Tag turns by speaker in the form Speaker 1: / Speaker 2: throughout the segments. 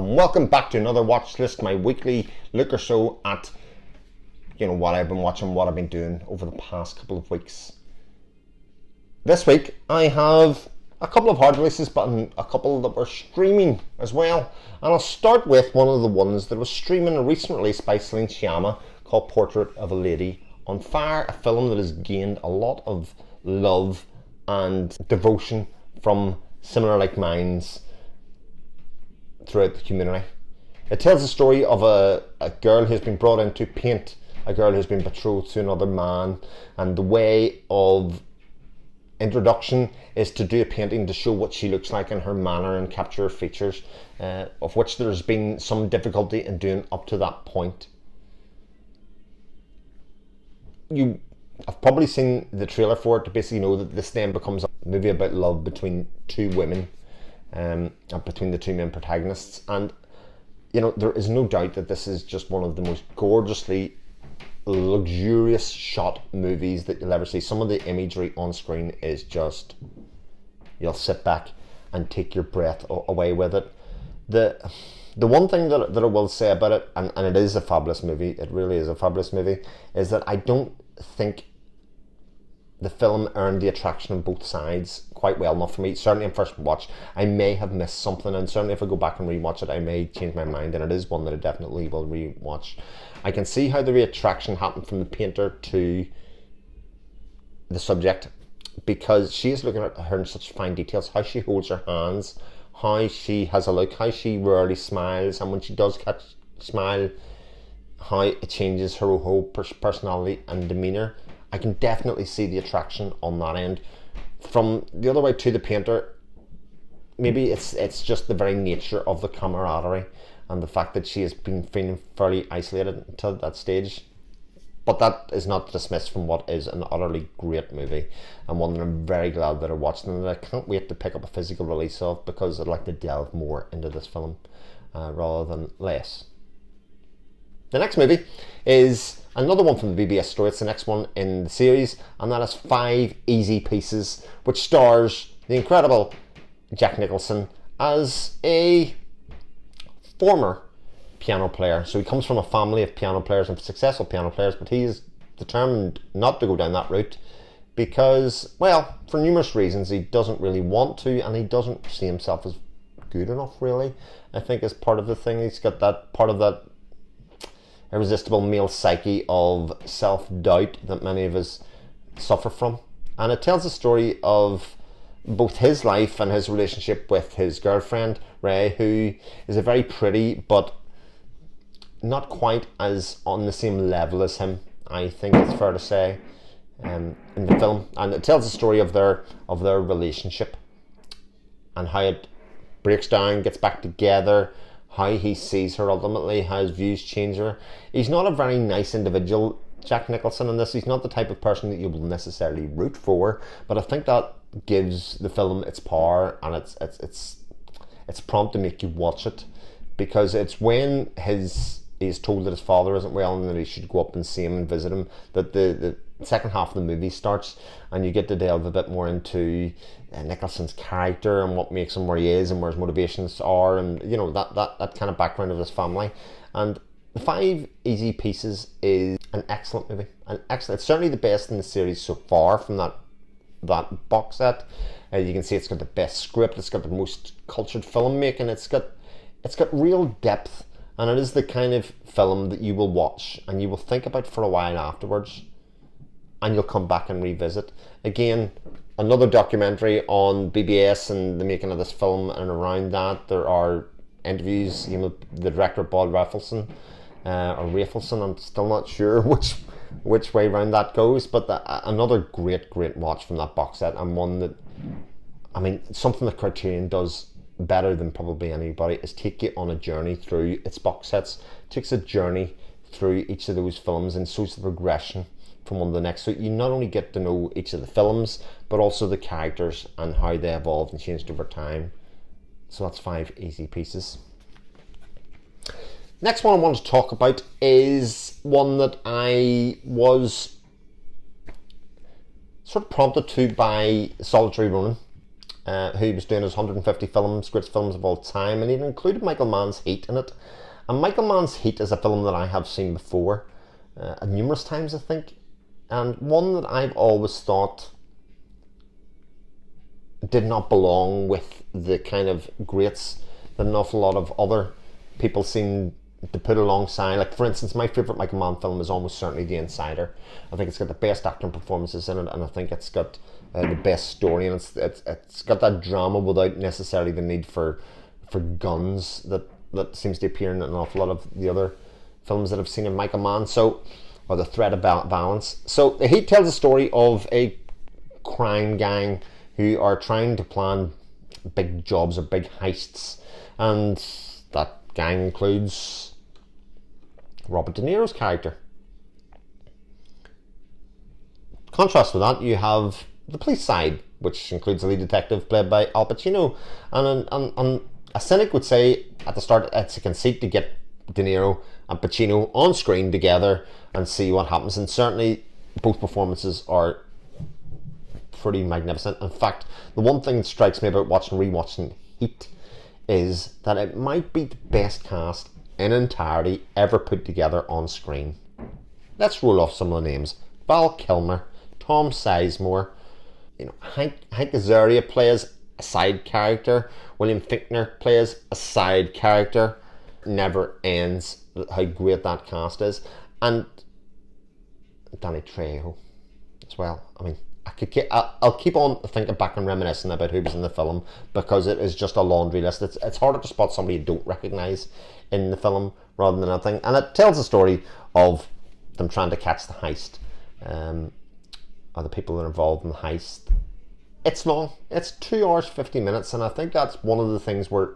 Speaker 1: and welcome back to another watch list, my weekly look or so at what I've been watching, what I've been doing over the past couple of weeks. This week I have a couple of hard releases, but a couple that were streaming as well. And I'll start with one of the ones that was streaming, a recent release by Celine Sciamma called Portrait of a Lady on Fire, a film that has gained a lot of love and devotion from similar like minds throughout the community. It tells the story of a girl who's been brought in to paint, a girl who's been betrothed to another man, and the way of introduction is to do a painting to show what she looks like in her manner and capture her features, of which there's been some difficulty in doing up to that point. I've probably seen the trailer for it to basically know that this then becomes a movie about love between two women, between the two main protagonists, and there is no doubt that this is just one of the most gorgeously luxurious shot movies that you'll ever see. Some of the imagery on screen is just, you'll sit back and take your breath away with it. The one thing that I will say about it, and it is a fabulous movie, it really is a fabulous movie, is that I don't think the film earned the attraction on both sides quite well enough for me. Certainly in first watch, I may have missed something, and certainly if I go back and rewatch it, I may change my mind, and it is one that I definitely will rewatch. I can see how the reattraction happened from the painter to the subject, because she is looking at her in such fine details, how she holds her hands, how she has a look, how she rarely smiles, and when she does smile, how it changes her whole personality and demeanour. I can definitely see the attraction on that end. From the other way to the painter, maybe it's just the very nature of the camaraderie and the fact that she has been feeling fairly isolated until that stage. But that is not dismissed from what is an utterly great movie, and one that I'm very glad that I watched and that I can't wait to pick up a physical release of, because I'd like to delve more into this film rather than less. The next movie is another one from the BBS story. It's the next one in the series, and that is 5 Easy Pieces, which stars the incredible Jack Nicholson as a former piano player. So he comes from a family of piano players and successful piano players, but he is determined not to go down that route because, well, for numerous reasons, he doesn't really want to, and he doesn't see himself as good enough, really. I think is part of the thing. He's got that part of that irresistible male psyche of self-doubt that many of us suffer from. And it tells the story of both his life and his relationship with his girlfriend, Ray, who is a very pretty but not quite as on the same level as him, I think it's fair to say, in the film. And it tells the story of their relationship and how it breaks down, gets back together, how he sees her ultimately, how his views change her. He's not a very nice individual, Jack Nicholson, in this. He's not the type of person that you will necessarily root for, but I think that gives the film its power, and it's prompt to make you watch it, because it's when he's told that his father isn't well and that he should go up and see him and visit him that the second half of the movie starts, and you get to delve a bit more into Nicholson's character and what makes him where he is and where his motivations are, and that kind of background of his family. And the 5 Easy Pieces is an excellent movie, it's certainly the best in the series so far from that box set. You can see it's got the best script, it's got the most cultured filmmaking, it's got real depth, and it is the kind of film that you will watch and you will think about for a while afterwards, and you'll come back and revisit. Again, another documentary on BBS and the making of this film, and around that there are interviews. The director, Bob Rafelson, or Rafelson, I'm still not sure which way round that goes, but another great watch from that box set, and one that, I mean, something that Criterion does better than probably anybody is take you on a journey through its box sets. It takes a journey through each of those films and shows the progression from one to the next, so you not only get to know each of the films but also the characters and how they evolved and changed over time. So that's 5 Easy Pieces. Next one I want to talk about is one that I was sort of prompted to by Solitary Ronin. who was doing his 150 films, greatest films of all time, and it included Michael Mann's Heat in it. And Michael Mann's Heat is a film that I have seen before, numerous times I think, and one that I've always thought did not belong with the kind of greats that an awful lot of other people seem to put alongside. Like, for instance, my favourite Michael Mann film is almost certainly The Insider. I think it's got the best acting performances in it, and I think it's got the best story, and it's got that drama without necessarily the need for guns that seems to appear in an awful lot of the other films that I've seen of Michael Mann. So, or the threat of balance. So, The Heat tells the story of a crime gang who are trying to plan big jobs or big heists, and that gang includes Robert De Niro's character. Contrast with that, you have the police side, which includes a lead detective played by Al Pacino, and a cynic would say at the start it's a conceit to get De Niro and Pacino on screen together and see what happens, and certainly both performances are pretty magnificent. In fact, the one thing that strikes me about watching and rewatching Heat is that it might be the best cast in entirety ever put together on screen. Let's roll off some of the names. Val Kilmer, Tom Sizemore, Hank Azaria plays a side character, William Fichtner plays a side character. Never ends how great that cast is, and Danny Trejo as well. I mean, I'll keep on thinking back and reminiscing about who was in the film, because it is just a laundry list. It's harder to spot somebody you don't recognise in the film rather than anything, and it tells the story of them trying to catch the heist, or the people that are involved in the heist. It's long. It's 2 hours 50 minutes, and I think that's one of the things where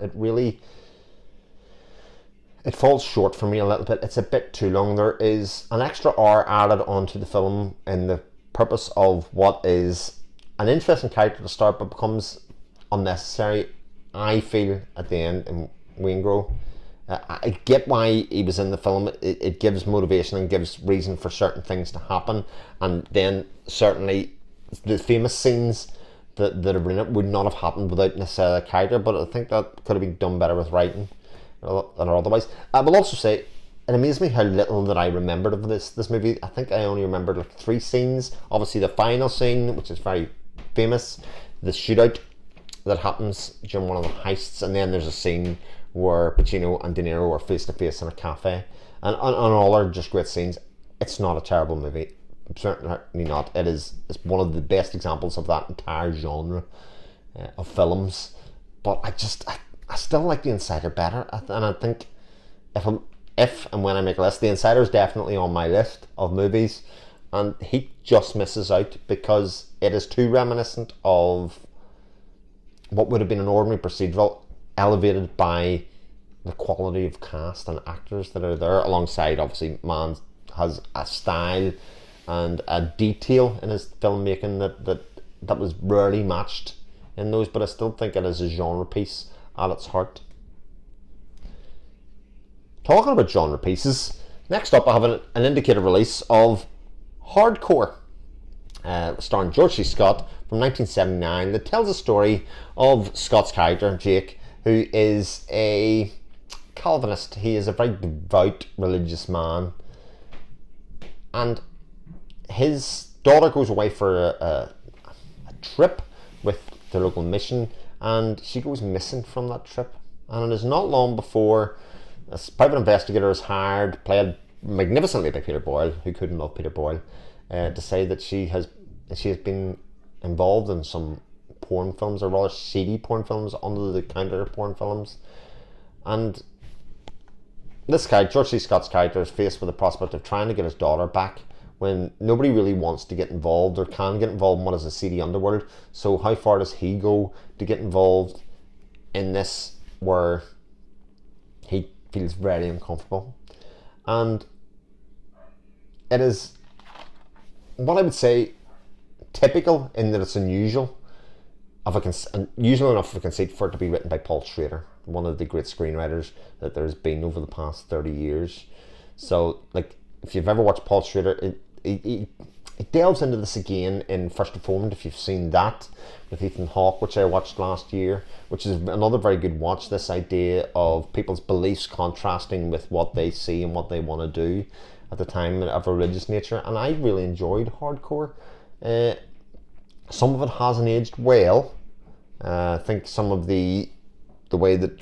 Speaker 1: it falls short for me a little bit. It's a bit too long. There is an extra hour added onto the film in the purpose of what is an interesting character to start but becomes unnecessary, I feel, at the end in Waingro. I get why he was in the film. It gives motivation and gives reason for certain things to happen, and then certainly the famous scenes that are in it would not have happened without necessarily a character, but I think that could have been done better with writing or otherwise. I will also say it amazed me how little that I remembered of this movie. I think I only remembered like 3 scenes. Obviously the final scene, which is very famous, the shootout that happens during one of the heists, and then there's a scene where Pacino and De Niro are face to face in a cafe, and all are just great scenes. It's not a terrible movie, certainly not. It's one of the best examples of that entire genre of films, but I still like The Insider better, and I think if and when I make a list, The Insider is definitely on my list of movies, and he just misses out because it is too reminiscent of what would have been an ordinary procedural, elevated by the quality of cast and actors that are there, alongside obviously Mann has a style and a detail in his filmmaking that was rarely matched in those, but I still think it is a genre piece at its heart. Talking about genre pieces, next up I have an indicated release of Hardcore, starring George C. Scott from 1979, that tells a story of Scott's character, Jake, who is a Calvinist. He is a very devout religious man, and his daughter goes away for a trip with the local mission, and she goes missing from that trip. And it is not long before a private investigator is hired, played magnificently by Peter Boyle, who couldn't love Peter Boyle, to say that she has been involved in some porn films, or rather seedy porn films, under the counter porn films. And this guy, George C. Scott's character, is faced with the prospect of trying to get his daughter back when nobody really wants to get involved or can get involved in what is a seedy underworld. So how far does he go to get involved in this, where he feels very uncomfortable? And it is what I would say typical in that it's unusual enough of a conceit for it to be written by Paul Schrader, one of the great screenwriters that there's been over the past 30 years. So, like, if you've ever watched Paul Schrader, he It delves into this again in First Reformed, if you've seen that, with Ethan Hawke, which I watched last year, which is another very good watch. This idea of people's beliefs contrasting with what they see and what they want to do at the time of a religious nature. And I really enjoyed Hardcore. Some of it hasn't aged well. I think some of the way that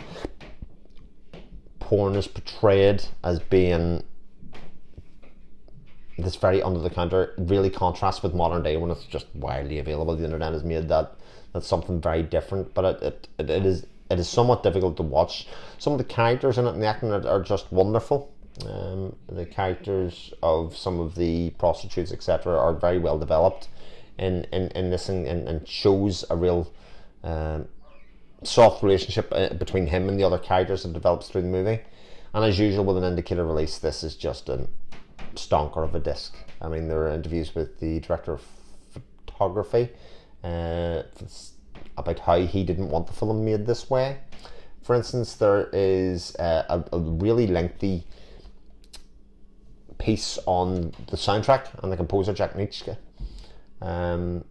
Speaker 1: porn is portrayed as being this very under the counter really contrasts with modern day when it's just widely available. The internet has made that's something very different, but it is somewhat difficult to watch. Some of the characters in it and the acting are just wonderful. The characters of some of the prostitutes, etc., are very well developed in this, and shows a real soft relationship between him and the other characters that develops through the movie. And as usual with an Indicator release, this is just a stonker of a disc. I mean, there are interviews with the director of photography about how he didn't want the film made this way. For instance, there is a really lengthy piece on the soundtrack and the composer Jack Nitschke, and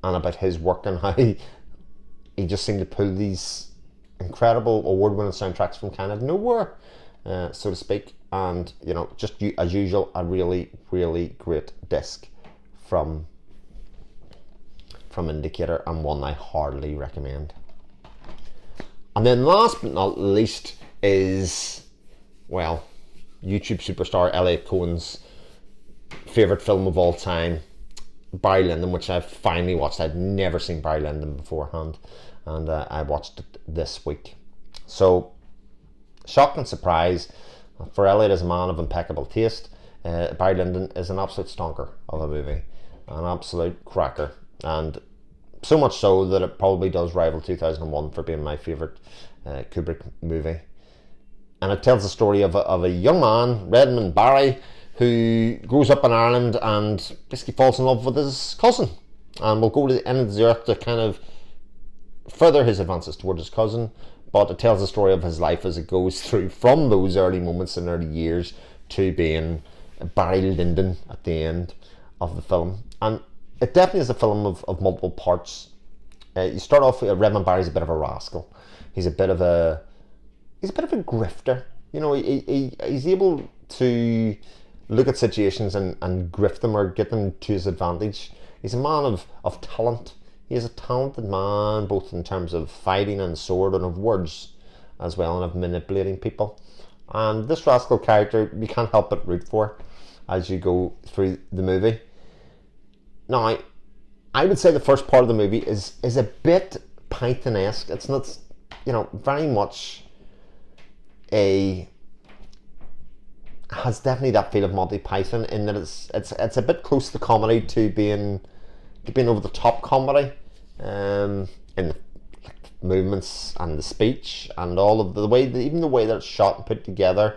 Speaker 1: about his work and how he just seemed to pull these incredible award-winning soundtracks from kind of nowhere, so to speak. And just as usual, a really, really great disc from Indicator, and one I heartily recommend. And then last but not least is, well, YouTube superstar Elliot Cohen's favourite film of all time, Barry Lyndon, which I've finally watched. I'd never seen Barry Lyndon beforehand, and I watched it this week. So, shock and surprise. For Elliot, as a man of impeccable taste, Barry Lyndon is an absolute stonker of a movie, an absolute cracker, and so much so that it probably does rival 2001 for being my favourite Kubrick movie. And it tells the story of a young man, Redmond Barry, who grows up in Ireland and basically falls in love with his cousin, and will go to the end of the earth to kind of further his advances towards his cousin. But it tells the story of his life as it goes through from those early moments and early years to being Barry Lyndon at the end of the film. And it definitely is a film of multiple parts. You start off with Redmond Barry's a bit of a rascal. He's a bit of a grifter. He's able to look at situations and grift them or get them to his advantage. He's a man of talent. He is a talented man, both in terms of fighting and sword, and of words as well, and of manipulating people. And this rascal character, you can't help but root for as you go through the movie. Now, I would say the first part of the movie is a bit Python-esque. It's not, very much has definitely that feel of Monty Python, in that it's a bit close to comedy to being over the top comedy, in the movements and the speech and all of the way, even the way that it's shot and put together.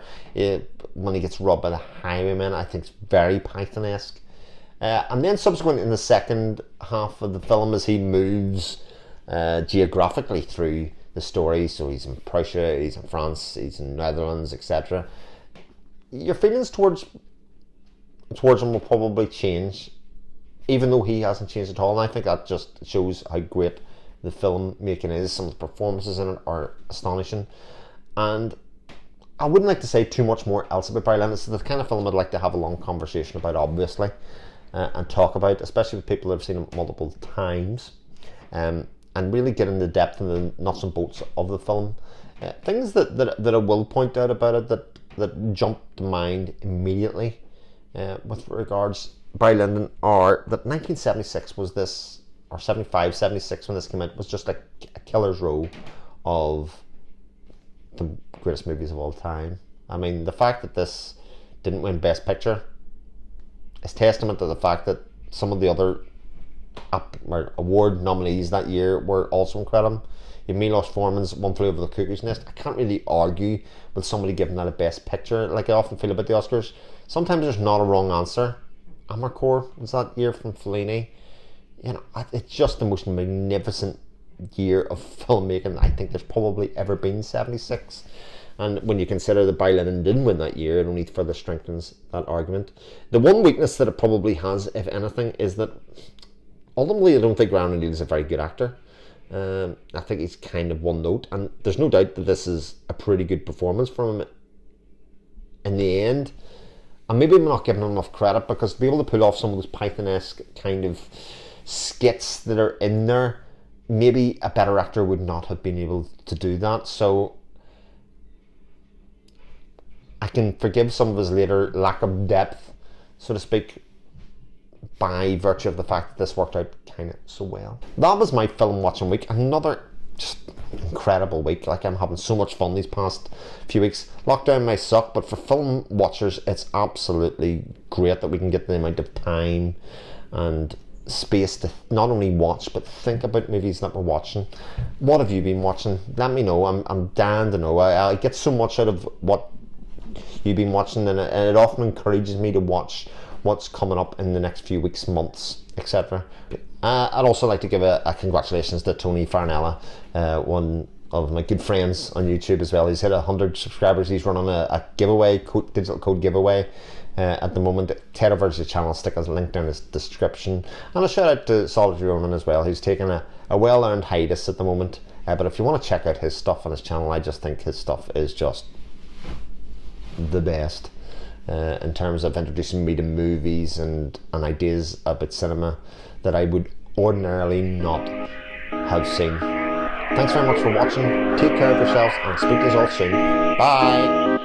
Speaker 1: When he gets robbed by the highwaymen, I think it's very Python-esque. And then subsequently in the second half of the film, as he moves geographically through the story, so he's in Prussia, he's in France, he's in Netherlands, etc., your feelings towards him will probably change, even though he hasn't changed at all. And I think that just shows how great the filmmaking is. Some of the performances in it are astonishing, and I wouldn't like to say too much more else about Barry Lyndon. It's the kind of film I'd like to have a long conversation about, obviously, and talk about, especially with people that have seen it multiple times, and really get in the depth and the nuts and bolts of the film. Things that I will point out about it that jump to mind immediately with regards Barry Lyndon are that 1976 was this, or 75, 76 when this came out, was just a killer's row of the greatest movies of all time. I mean, the fact that this didn't win Best Picture is testament to the fact that some of the other award nominees that year were also incredible. You have Milos Forman's One Flew Over the Cuckoo's Nest. I can't really argue with somebody giving that a Best Picture, like I often feel about the Oscars. Sometimes there's not a wrong answer. Amarcord was that year from Fellini. It's just the most magnificent year of filmmaking I think there's probably ever been, 76. And when you consider that Barry Lyndon didn't win that year, it only further strengthens that argument. The one weakness that it probably has, if anything, is that ultimately I don't think Ryan O'Neal is a very good actor. I think he's kind of one note, and there's no doubt that this is a pretty good performance from him in the end. And maybe I'm not giving him enough credit, because to be able to pull off some of those Python-esque kind of skits that are in there, maybe a better actor would not have been able to do that. So I can forgive some of his later lack of depth, so to speak, by virtue of the fact that this worked out kind of so well. That was my film watching week. Another just incredible week. Like, I'm having so much fun these past few weeks. Lockdown may suck, but for film watchers, it's absolutely great that we can get the amount of time and space to not only watch but think about movies that we're watching. What have you been watching? Let me know. I'm dying to know. I get so much out of what you've been watching, and it often encourages me to watch what's coming up in the next few weeks, months, etc. I'd also like to give a congratulations to Tony Farnella, one of my good friends on YouTube as well. He's hit 100 subscribers. He's running a giveaway, digital code giveaway at the moment. Head over to the channel, stick a link down in the description. And a shout out to Solitary Ronan as well, who's taking a well-earned hiatus at the moment. But if you want to check out his stuff on his channel, I just think his stuff is just the best. In terms of introducing me to movies and ideas about cinema that I would ordinarily not have seen. Thanks very much for watching. Take care of yourselves, and I'll speak to you all soon. Bye!